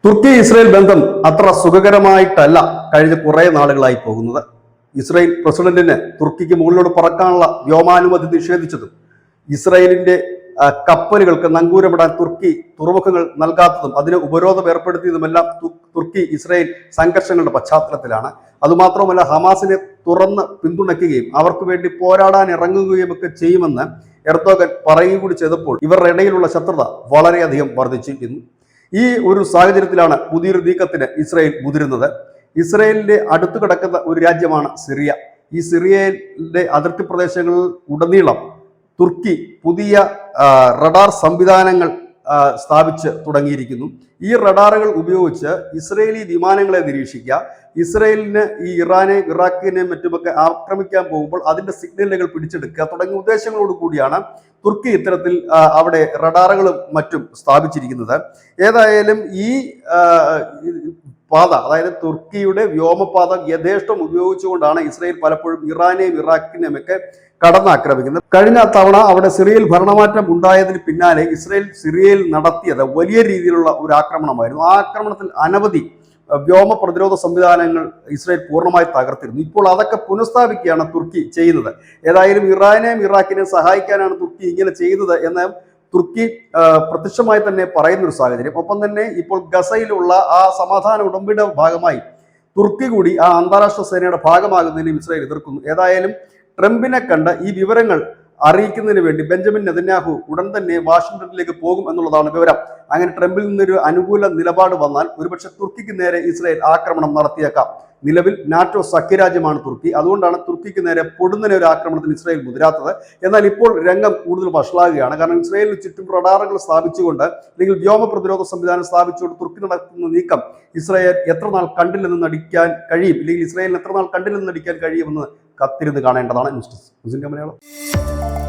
തുർക്കി Israel ബന്ധം അത്ര സുഖകരമായിട്ടല്ല കഴിഞ്ഞ കുറേ നാളുകളായി പോകുന്നത്. ഇസ്രയേൽ പ്രസിഡന്റിന് തുർക്കിക്ക് മുകളിലോട് പറക്കാനുള്ള വ്യോമാനുമതി നിഷേധിച്ചതും ഇസ്രയേലിന്റെ കപ്പലുകൾക്ക് നങ്കൂരമിടാൻ തുർക്കി തുറമുഖങ്ങൾ നൽകാത്തതും അതിന് ഉപരോധം ഏർപ്പെടുത്തിയതുമെല്ലാം തുർക്കി ഇസ്രയേൽ സംഘർഷങ്ങളുടെ പശ്ചാത്തലത്തിലാണ്. അതുമാത്രമല്ല, ഹമാസിനെ തുറന്ന് പിന്തുണയ്ക്കുകയും അവർക്ക് വേണ്ടി പോരാടാൻ ഇറങ്ങുകയും ഒക്കെ ചെയ്യുമെന്ന് എർദോഗൻ പറയുകയും കൂടി ചെയ്തപ്പോൾ ഇവരുടെ ഇടയിലുള്ള ശത്രുത വളരെയധികം വർദ്ധിച്ചിരിക്കുന്നു. ഈ ഒരു സാഹചര്യത്തിലാണ് പുതിയൊരു നീക്കത്തിന് ഇസ്രയേൽ മുതിരുന്നത്. ഇസ്രയേലിന്റെ അടുത്തു കിടക്കുന്ന ഒരു രാജ്യമാണ് സിറിയ. ഈ സിറിയയിലെ അതിർത്തി പ്രദേശങ്ങളിൽ ഉടനീളം തുർക്കി പുതിയ റഡാർ സംവിധാനങ്ങൾ സ്ഥാപിച്ച് തുടങ്ങിയിരിക്കുന്നു. ഈ റഡാറുകൾ ഉപയോഗിച്ച് ഇസ്രയേലി വിമാനങ്ങളെ നിരീക്ഷിക്കുക, ഇസ്രയേലിന് ഈ ഇറാനെയും ഇറാഖിനെയും മറ്റുമൊക്കെ ആക്രമിക്കാൻ പോകുമ്പോൾ അതിന്റെ സിഗ്നലുകൾ പിടിച്ചെടുക്കുക തുടങ്ങിയ ഉദ്ദേശങ്ങളോട് കൂടിയാണ് തുർക്കി ഇത്തരത്തിൽ അവിടെ റഡാറുകളും മറ്റും സ്ഥാപിച്ചിരിക്കുന്നത്. ഏതായാലും ഈ പാത, അതായത് തുർക്കിയുടെ വ്യോമപാത യഥേഷ്ടം ഉപയോഗിച്ചുകൊണ്ടാണ് ഇസ്രയേൽ പലപ്പോഴും ഇറാനെയും ഇറാഖിനെയും ഒക്കെ കടന്നാക്രമിക്കുന്നത്. കഴിഞ്ഞ തവണ അവിടെ സിറിയയിൽ ഭരണമാറ്റം ഉണ്ടായതിന് പിന്നാലെ ഇസ്രയേൽ സിറിയയിൽ നടത്തിയത് വലിയ രീതിയിലുള്ള ഒരു ആക്രമണമായിരുന്നു. ആ ആക്രമണത്തിൽ അനവധി വ്യോമ പ്രതിരോധ സംവിധാനങ്ങൾ ഇസ്രയേൽ പൂർണ്ണമായി തകർത്തിരുന്നു. ഇപ്പോൾ അതൊക്കെ പുനഃസ്ഥാപിക്കുകയാണ് തുർക്കി ചെയ്യുന്നത്. ഏതായാലും ഇറാനെയും ഇറാഖിനെയും സഹായിക്കാനാണ് തുർക്കി ഇങ്ങനെ ചെയ്തത് എന്ന് തുർക്കി പ്രത്യക്ഷമായി തന്നെ പറയുന്നൊരു സാഹചര്യം. ഒപ്പം തന്നെ ഇപ്പോൾ ഗസയിലുള്ള ആ സമാധാന ഉടമ്പടിയുടെ ഭാഗമായി തുർക്കി കൂടി ആ അന്താരാഷ്ട്ര സേനയുടെ ഭാഗമാകുന്നതിനും ഇസ്രയേൽ എതിർക്കുന്നു. ഏതായാലും ട്രംപിനെ കണ്ട് ഈ വിവരങ്ങൾ അറിയിക്കുന്നതിന് വേണ്ടി ബെഞ്ചമിൻ നെതന്യാഹു ഉടൻ തന്നെ വാഷിംഗ്ടണിലേക്ക് പോകും എന്നുള്ളതാണ് വിവരം. അങ്ങനെ ട്രംപിൽ നിന്നൊരു അനുകൂല നിലപാട് വന്നാൽ ഒരുപക്ഷെ തുർക്കിക്ക് നേരെ ഇസ്രയേൽ ആക്രമണം നടത്തിയേക്കാം. നിലവിൽ നാറ്റോ സഖ്യരാജ്യമാണ് തുർക്കി. അതുകൊണ്ടാണ് തുർക്കിക്ക് നേരെ പൊടുന്നനെ ഒരു ആക്രമണത്തിന് ഇസ്രയേൽ മുതിരാത്തത്. എന്നാൽ ഇപ്പോൾ രംഗം കൂടുതൽ വഷളാകുകയാണ്. കാരണം ഇസ്രയേലിന് ചുറ്റും റഡാറുകൾ സ്ഥാപിച്ചുകൊണ്ട് അല്ലെങ്കിൽ വ്യോമ പ്രതിരോധ സംവിധാനം സ്ഥാപിച്ചുകൊണ്ട് തുർക്കി നടത്തുന്ന നീക്കം ഇസ്രയേൽ എത്ര നാൾ കണ്ടില്ലെന്ന് നടിക്കാൻ കഴിയും, ഇല്ലെങ്കിൽ ഇസ്രയേലിന് എത്ര നാൾ കണ്ടില്ലെന്ന് നടിക്കാൻ കഴിയുമെന്ന് കത്തിരുന്ന് കാണേണ്ടതാണ്. News desk Malayalam.